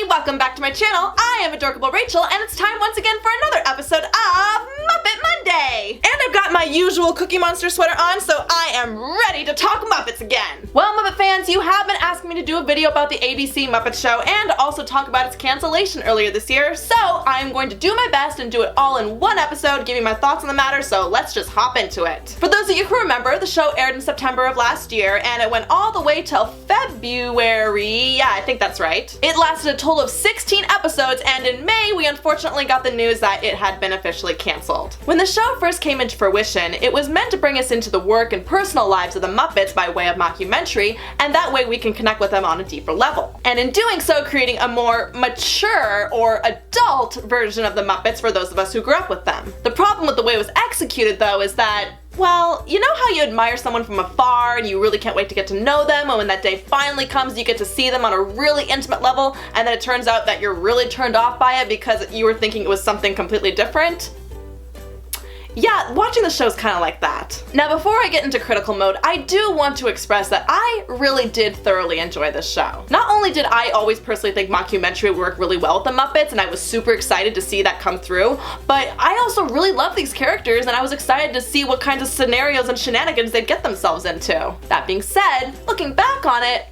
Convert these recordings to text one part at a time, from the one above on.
Welcome back to my channel. I am Adorkable Rachel, and it's time once again for another episode of Muppet Monday! And I've got my usual Cookie Monster sweater on, so I am ready to talk Muppets again! Well, Muppet fans, you have been asking me to do a video about the ABC Muppet Show and also talk about its cancellation earlier this year, so I'm going to do my best and do it all in one episode, give you my thoughts on the matter, so let's just hop into it. For those of you who remember, the show aired in September of last year, and it went all the way till February, yeah, I think that's right. It lasted a total of 16 episodes, and in May, we unfortunately got the news that it had been officially canceled. When the show first came into fruition, it was meant to bring us into the work and personal lives of the Muppets by way of mockumentary, and that way we can connect with them on a deeper level. And in doing so, creating a more mature or adult version of the Muppets for those of us who grew up with them. The problem with the way it was executed, though, is that, well, you know how you admire someone from afar and you really can't wait to get to know them, and when that day finally comes you get to see them on a really intimate level, and then it turns out that you're really turned off by it because you were thinking it was something completely different? Yeah, watching the show is kind of like that. Now, before I get into critical mode, I do want to express that I really did thoroughly enjoy this show. Not only did I always personally think mockumentary would work really well with the Muppets, and I was super excited to see that come through, but I also really love these characters, and I was excited to see what kinds of scenarios and shenanigans they'd get themselves into. That being said, looking back on it,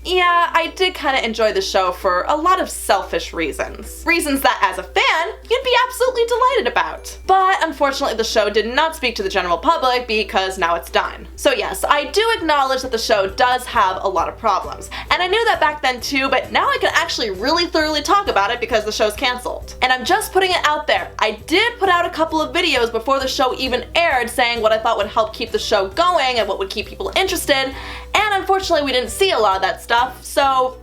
yeah, I did kind of enjoy the show for a lot of selfish reasons. Reasons that, as a fan, you'd be absolutely delighted about. But unfortunately, the show did not speak to the general public because now it's done. So yes, I do acknowledge that the show does have a lot of problems. And I knew that back then too, but now I can actually really thoroughly talk about it because the show's canceled. And I'm just putting it out there. I did put out a couple of videos before the show even aired saying what I thought would help keep the show going and what would keep people interested, and unfortunately we didn't see a lot of that stuff, so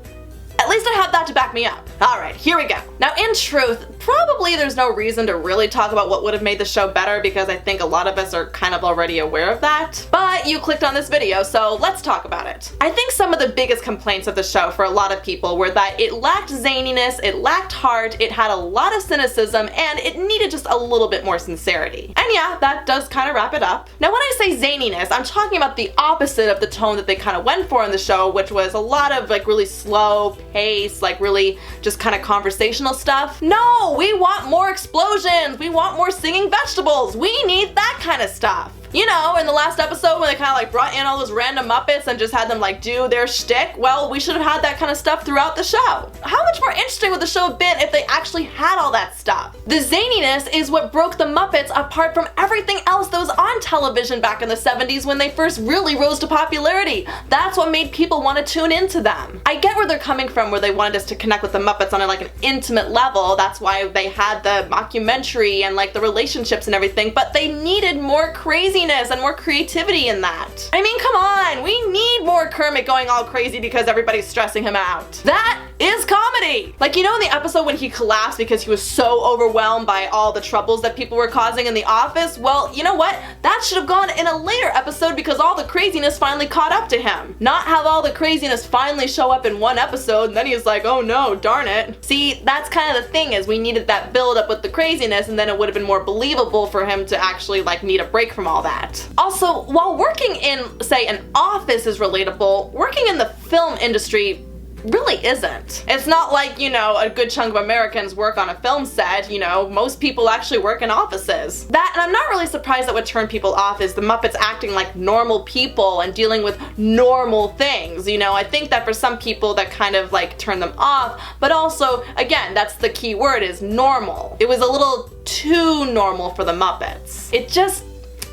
at least I have that to back me up. Alright, here we go. Now, in truth, probably there's no reason to really talk about what would have made the show better because I think a lot of us are kind of already aware of that. But you clicked on this video, so let's talk about it. I think some of the biggest complaints of the show for a lot of people were that it lacked zaniness, it lacked heart, it had a lot of cynicism, and it needed just a little bit more sincerity. And yeah, that does kind of wrap it up. Now, when I say zaniness, I'm talking about the opposite of the tone that they kind of went for in the show, which was a lot of like really slow pace, like really just kind of conversational stuff. No, we want more explosions, we want more singing vegetables, we need that kind of stuff. You know, in the last episode when they kind of like brought in all those random Muppets and just had them like do their shtick, well, we should have had that kind of stuff throughout the show. How much more interesting would the show have been if they actually had all that stuff? The zaniness is what broke the Muppets apart from everything else that was on television back in the 70s when they first really rose to popularity. That's what made people want to tune into them. I get where they're coming from, where they wanted us to connect with the Muppets on like an intimate level. That's why they had the mockumentary and like the relationships and everything, but they needed more craziness and more creativity in that. I mean, come on, we need more Kermit going all crazy because everybody's stressing him out. That is comedy! Like, you know in the episode when he collapsed because he was so overwhelmed by all the troubles that people were causing in the office? Well, you know what? That should have gone in a later episode because all the craziness finally caught up to him. Not have all the craziness finally show up in one episode and then he's like, oh no, darn it. See, that's kind of the thing, is we needed that build up with the craziness, and then it would have been more believable for him to actually like need a break from all that. Also, while working in, say, an office is relatable, working in the film industry really isn't. It's not like, you know, a good chunk of Americans work on a film set, you know, most people actually work in offices. That, and I'm not really surprised that what turned people off is the Muppets acting like normal people and dealing with normal things, you know. I think that for some people that kind of like turned them off, but also, again, that's the key word, is normal. It was a little too normal for the Muppets. It just,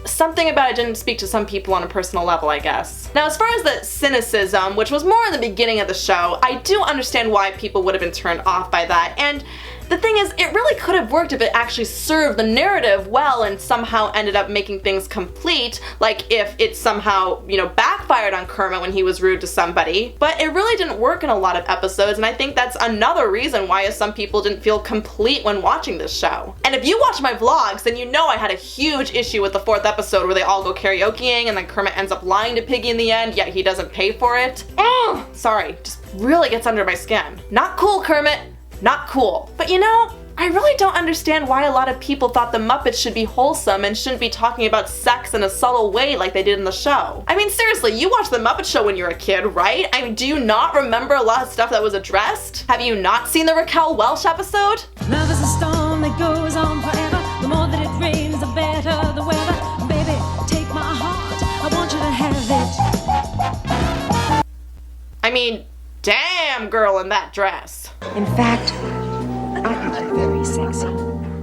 something about it didn't speak to some people on a personal level, I guess. Now, as far as the cynicism, which was more in the beginning of the show, I do understand why people would have been turned off by that, and the thing is, it really could have worked if it actually served the narrative well and somehow ended up making things complete, like if it somehow, you know, backfired on Kermit when he was rude to somebody. But it really didn't work in a lot of episodes, and I think that's another reason why some people didn't feel complete when watching this show. And if you watch my vlogs, then you know I had a huge issue with the 4th episode where they all go karaokeing and then Kermit ends up lying to Piggy in the end, yet he doesn't pay for it. Sorry, just really gets under my skin. Not cool, Kermit. Not cool. But you know, I really don't understand why a lot of people thought the Muppets should be wholesome and shouldn't be talking about sex in a subtle way like they did in the show. I mean, seriously, you watched the Muppet Show when you were a kid, right? I mean, do you not remember a lot of stuff that was addressed? Have you not seen the Raquel Welch episode? Love is a storm that goes on forever. The more that it rains, the better the weather. Baby, take my heart, I want you to have it. I mean, damn girl in that dress. In fact, I think you're very sexy.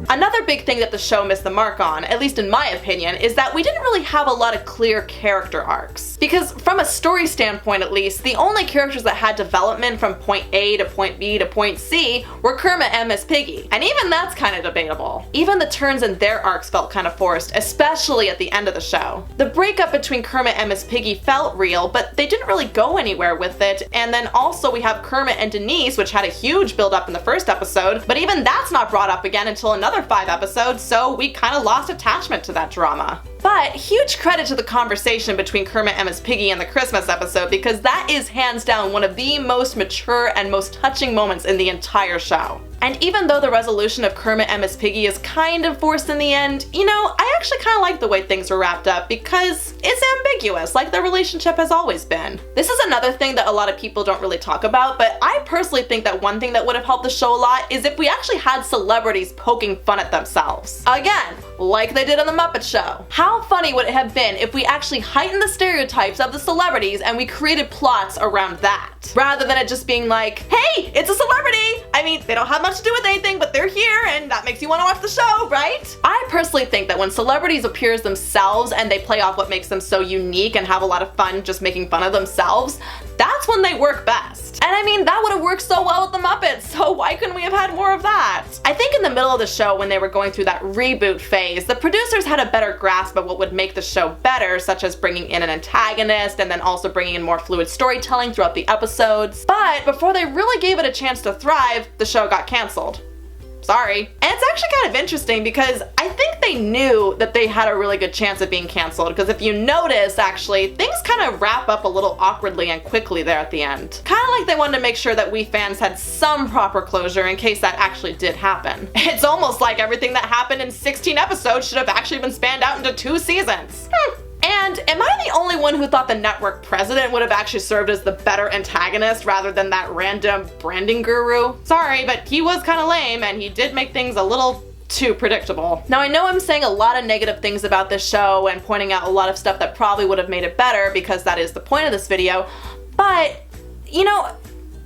Another big thing that the show missed the mark on, at least in my opinion, is that we didn't really have a lot of clear character arcs. Because from a story standpoint at least, the only characters that had development from point A to point B to point C were Kermit and Miss Piggy. And even that's kind of debatable. Even the turns in their arcs felt kind of forced, especially at the end of the show. The breakup between Kermit and Miss Piggy felt real, but they didn't really go anywhere with it. And then also we have Kermit and Denise, which had a huge build up in the first episode, but even that's not brought up again until another 5 episodes, so we kind of lost attachment to that drama. But huge credit to the conversation between Kermit and Miss Piggy in the Christmas episode, because that is hands down one of the most mature and most touching moments in the entire show. And even though the resolution of Kermit and Miss Piggy is kind of forced in the end, you know, I actually kind of like the way things were wrapped up because it's ambiguous, like their relationship has always been. This is another thing that a lot of people don't really talk about, but I personally think that one thing that would have helped the show a lot is if we actually had celebrities poking fun at themselves. Again, like they did on the Muppet Show. How funny would it have been if we actually heightened the stereotypes of the celebrities and we created plots around that? Rather than it just being like, hey, it's a celebrity! I mean, they don't have much to do with anything, but they're here and that makes you want to watch the show, right? I personally think that when celebrities appear as themselves and they play off what makes them so unique and have a lot of fun just making fun of themselves, that's when they work best. And I mean, that would have worked so well with the Muppets, so why couldn't we have had more of that? I think in the middle of the show when they were going through that reboot phase, the producers had a better grasp of what would make the show better, such as bringing in an antagonist and then also bringing in more fluid storytelling throughout the episodes. But before they really gave it a chance to thrive, the show got canceled. Sorry. And it's actually kind of interesting because I think they knew that they had a really good chance of being canceled, because if you notice, actually, things kind of wrap up a little awkwardly and quickly there at the end. Kind of like they wanted to make sure that we fans had some proper closure in case that actually did happen. It's almost like everything that happened in 16 episodes should have actually been spanned out into 2 seasons. And am I the only one who thought the network president would have actually served as the better antagonist rather than that random branding guru? Sorry, but he was kind of lame and he did make things a little too predictable. Now I know I'm saying a lot of negative things about this show and pointing out a lot of stuff that probably would have made it better because that is the point of this video, but you know,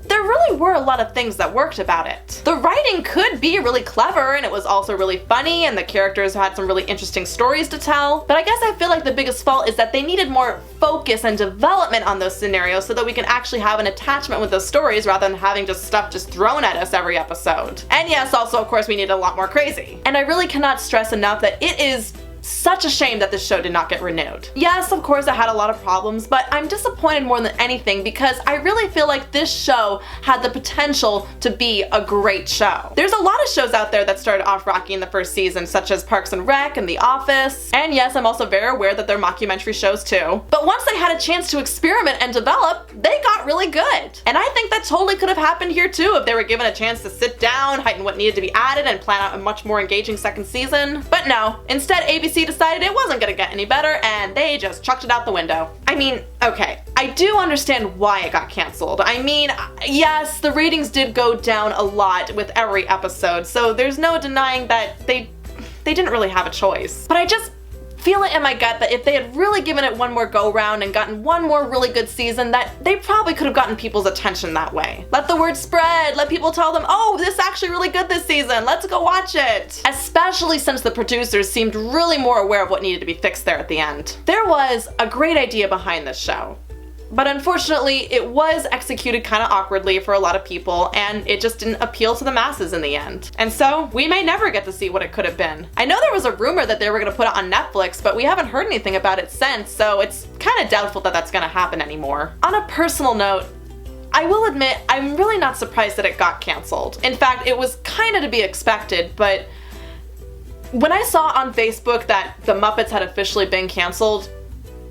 there really were a lot of things that worked about it. The writing could be really clever and it was also really funny and the characters had some really interesting stories to tell, but I guess I feel like the biggest fault is that they needed more focus and development on those scenarios so that we can actually have an attachment with those stories rather than having just stuff just thrown at us every episode. And yes, also of course we need a lot more crazy. And I really cannot stress enough that it is such a shame that this show did not get renewed. Yes, of course it had a lot of problems, but I'm disappointed more than anything because I really feel like this show had the potential to be a great show. There's a lot of shows out there that started off rocky in the first season, such as Parks and Rec and The Office, and yes, I'm also very aware that they're mockumentary shows too. But once they had a chance to experiment and develop, they got really good. And I think that totally could have happened here too if they were given a chance to sit down, heighten what needed to be added, and plan out a much more engaging second season. But no, instead ABC decided it wasn't gonna get any better and they just chucked it out the window. I mean, okay, I do understand why it got canceled. I mean, yes, the ratings did go down a lot with every episode, so there's no denying that they didn't really have a choice. But I just feel it in my gut that if they had really given it one more go round and gotten one more really good season, that they probably could have gotten people's attention that way. Let the word spread, let people tell them, oh, this is actually really good this season, let's go watch it. Especially since the producers seemed really more aware of what needed to be fixed there at the end. There was a great idea behind this show, but unfortunately it was executed kind of awkwardly for a lot of people and it just didn't appeal to the masses in the end. And so we may never get to see what it could have been. I know there was a rumor that they were going to put it on Netflix, but we haven't heard anything about it since, so it's kind of doubtful that that's going to happen anymore. On a personal note, I will admit I'm really not surprised that it got canceled. In fact, it was kind of to be expected, but when I saw on Facebook that the Muppets had officially been canceled,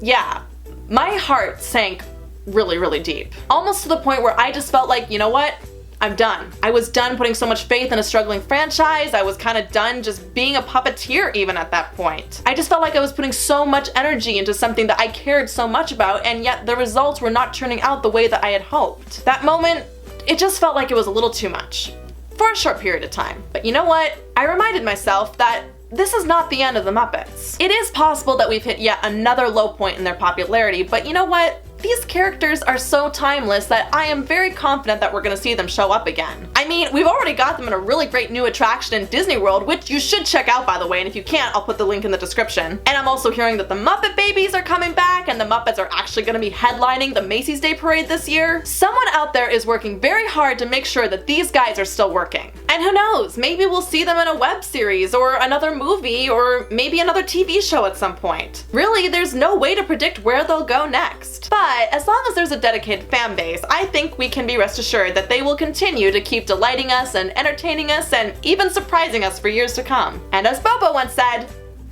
yeah, my heart sank really, really deep. Almost to the point where I just felt like, you know what? I'm done. I was done putting so much faith in a struggling franchise. I was kind of done just being a puppeteer even at that point. I just felt like I was putting so much energy into something that I cared so much about, and yet the results were not turning out the way that I had hoped. That moment, it just felt like it was a little too much. For a short period of time. But you know what? I reminded myself that this is not the end of the Muppets. It is possible that we've hit yet another low point in their popularity, but you know what? These characters are so timeless that I am very confident that we're gonna see them show up again. I mean, we've already got them in a really great new attraction in Disney World, which you should check out by the way, and if you can't, I'll put the link in the description. And I'm also hearing that the Muppet Babies are coming back, and the Muppets are actually gonna be headlining the Macy's Day Parade this year. Someone out there is working very hard to make sure that these guys are still working. And who knows, maybe we'll see them in a web series, or another movie, or maybe another TV show at some point. Really, there's no way to predict where they'll go next. But as long as there's a dedicated fan base, I think we can be rest assured that they will continue to keep delighting us and entertaining us and even surprising us for years to come. And as Bobo once said,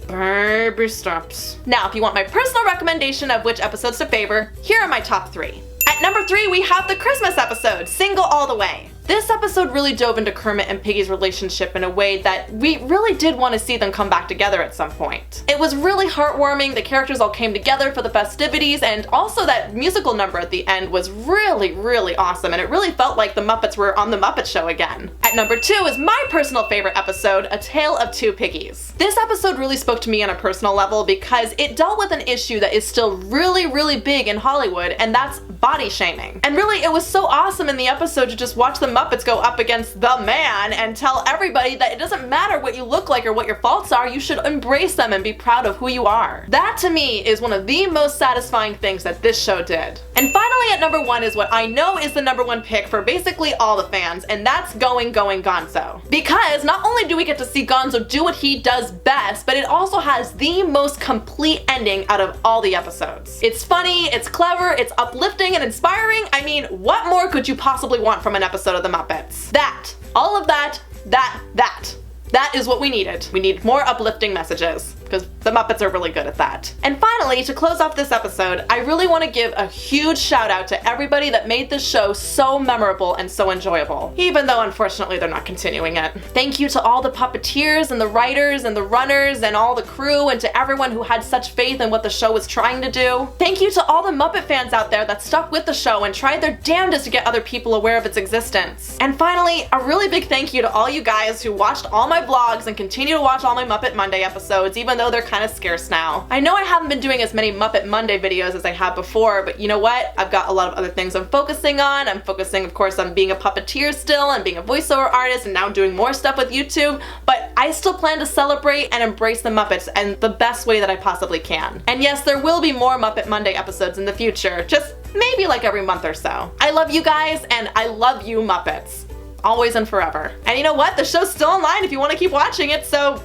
baby steps. Now, if you want my personal recommendation of which episodes to favor, here are my top 3. At number 3, we have the Christmas episode, Single All the Way. This episode really dove into Kermit and Piggy's relationship in a way that we really did want to see them come back together at some point. It was really heartwarming, the characters all came together for the festivities, and also that musical number at the end was really, really awesome, and it really felt like the Muppets were on the Muppet Show again. At number 2 is my personal favorite episode, A Tale of Two Piggies. This episode really spoke to me on a personal level because it dealt with an issue that is still really, really big in Hollywood, and that's body shaming. And really, it was so awesome in the episode to just watch the Muppets go up against the man and tell everybody that it doesn't matter what you look like or what your faults are, you should embrace them and be proud of who you are. That to me is one of the most satisfying things that this show did. And finally at number 1 is what I know is the number 1 pick for basically all the fans, and that's Going Gonzo. Because not only do we get to see Gonzo do what he does best, but it also has the most complete ending out of all the episodes. It's funny, it's clever, it's uplifting and inspiring. I mean, what more could you possibly want from an episode of the Muppets? That, all of that, that is what we needed. We need more uplifting messages, because the Muppets are really good at that. And finally, to close off this episode, I really want to give a huge shout out to everybody that made this show so memorable and so enjoyable, even though unfortunately they're not continuing it. Thank you to all the puppeteers and the writers and the runners and all the crew, and to everyone who had such faith in what the show was trying to do. Thank you to all the Muppet fans out there that stuck with the show and tried their damnedest to get other people aware of its existence. And finally, a really big thank you to all you guys who watched all my vlogs and continue to watch all my Muppet Monday episodes, even though they're kind of scarce now. I know I haven't been doing as many Muppet Monday videos as I have before, but you know what? I've got a lot of other things I'm focusing on. I'm focusing, of course, on being a puppeteer still and being a voiceover artist and now doing more stuff with YouTube, but I still plan to celebrate and embrace the Muppets in the best way that I possibly can. And yes, there will be more Muppet Monday episodes in the future, just maybe like every month or so. I love you guys, and I love you Muppets. Always and forever. And you know what? The show's still online if you want to keep watching it, so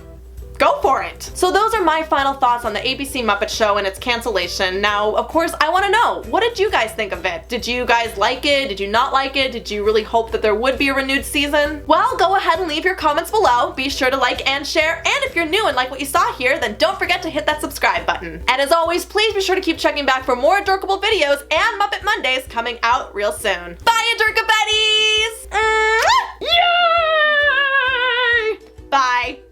go for it! So those are my final thoughts on the ABC Muppet Show and its cancellation. Now, of course, I want to know, what did you guys think of it? Did you guys like it? Did you not like it? Did you really hope that there would be a renewed season? Well, go ahead and leave your comments below. Be sure to like and share, and if you're new and like what you saw here, then don't forget to hit that subscribe button. And as always, please be sure to keep checking back for more Adorkable videos and Muppet Mondays coming out real soon. Bye, Adorkabetties! Yay! Bye.